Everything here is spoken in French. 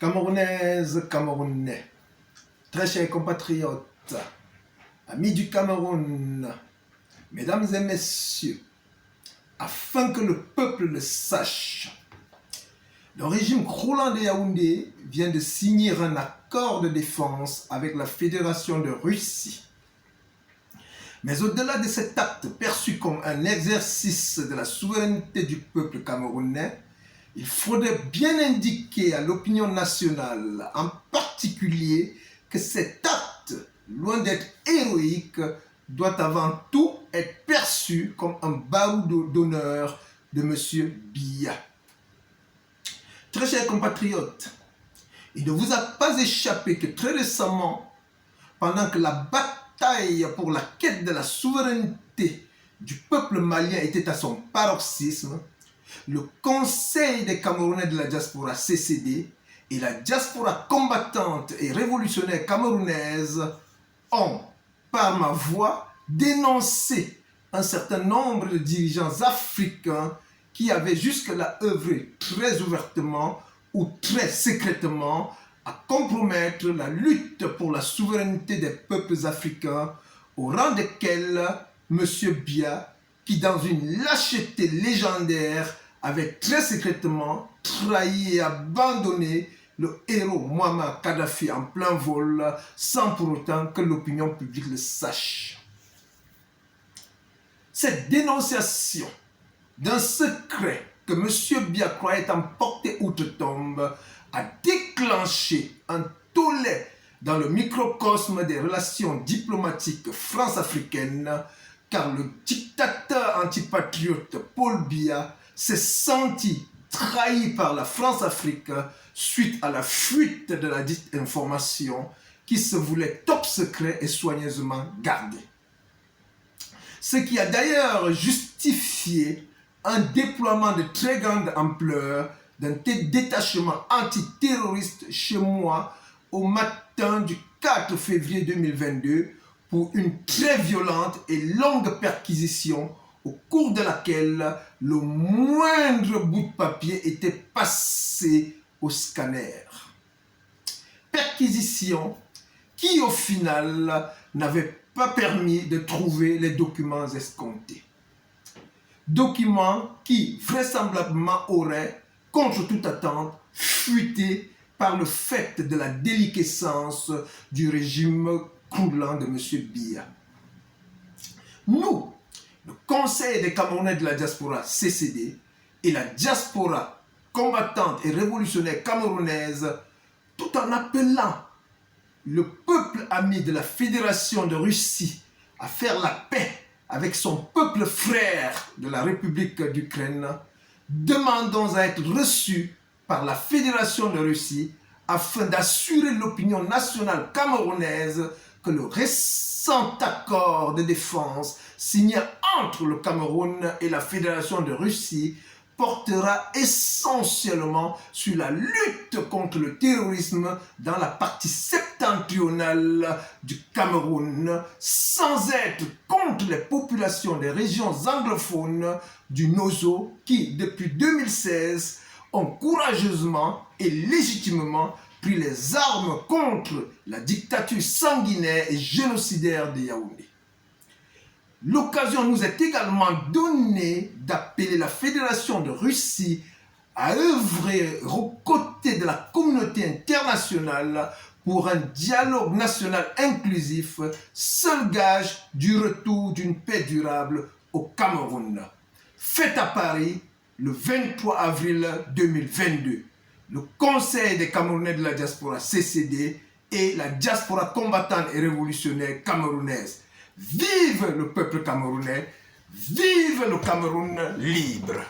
Camerounaises, Camerounais, très chers compatriotes, amis du Cameroun, mesdames et messieurs, afin que le peuple le sache, le régime croulant de Yaoundé vient de signer un accord de défense avec la Fédération de Russie. Mais au-delà de cet acte perçu comme un exercice de la souveraineté du peuple camerounais, il faudrait bien indiquer à l'opinion nationale, en particulier, que cet acte, loin d'être héroïque, doit avant tout être perçu comme un barreau d'honneur de M. Biya. Très chers compatriotes, il ne vous a pas échappé que très récemment, pendant que la bataille pour la quête de la souveraineté du peuple malien était à son paroxysme, le Conseil des Camerounais de la diaspora CCD et la diaspora combattante et révolutionnaire camerounaise ont, par ma voix, dénoncé un certain nombre de dirigeants africains qui avaient jusque-là œuvré très ouvertement ou très secrètement à compromettre la lutte pour la souveraineté des peuples africains, au rang desquels M. Biya, qui dans une lâcheté légendaire avait très secrètement trahi et abandonné le héros Muammar Kadhafi en plein vol, sans pour autant que l'opinion publique le sache. Cette dénonciation d'un secret que M. Biya croyait emporter outre-tombe a déclenché un tollé dans le microcosme des relations diplomatiques france-africaines, car le dictateur antipatriote Paul Biya s'est senti trahi par la France-Afrique suite à la fuite de la dite information qui se voulait top secret et soigneusement gardée. Ce qui a d'ailleurs justifié un déploiement de très grande ampleur d'un détachement antiterroriste chez moi au matin du 4 février 2022 pour une très violente et longue perquisition au cours de laquelle le moindre bout de papier était passé au scanner. Perquisition qui au final n'avait pas permis de trouver les documents escomptés. Documents qui vraisemblablement auraient, contre toute attente, fuité par le fait de la déliquescence du régime croulant de M. Biya. Nous, le Conseil des Camerounais de la diaspora CCD et la diaspora combattante et révolutionnaire camerounaise, tout en appelant le peuple ami de la Fédération de Russie à faire la paix avec son peuple frère de la République d'Ukraine, demandons à être reçus par la Fédération de Russie afin d'assurer l'opinion nationale camerounaise que le récent accord de défense signé entre le Cameroun et la Fédération de Russie portera essentiellement sur la lutte contre le terrorisme dans la partie septentrionale du Cameroun, sans être contre les populations des régions anglophones du Nozo qui, depuis 2016, ont courageusement et légitimement pris les armes contre la dictature sanguinaire et génocidaire de Yaoundé. L'occasion nous est également donnée d'appeler la Fédération de Russie à œuvrer aux côtés de la communauté internationale pour un dialogue national inclusif, seul gage du retour d'une paix durable au Cameroun. Fait à Paris le 23 avril 2022. Le Conseil des Camerounais de la diaspora CCD et la diaspora combattante et révolutionnaire camerounaise. Vive le peuple camerounais, vive le Cameroun libre!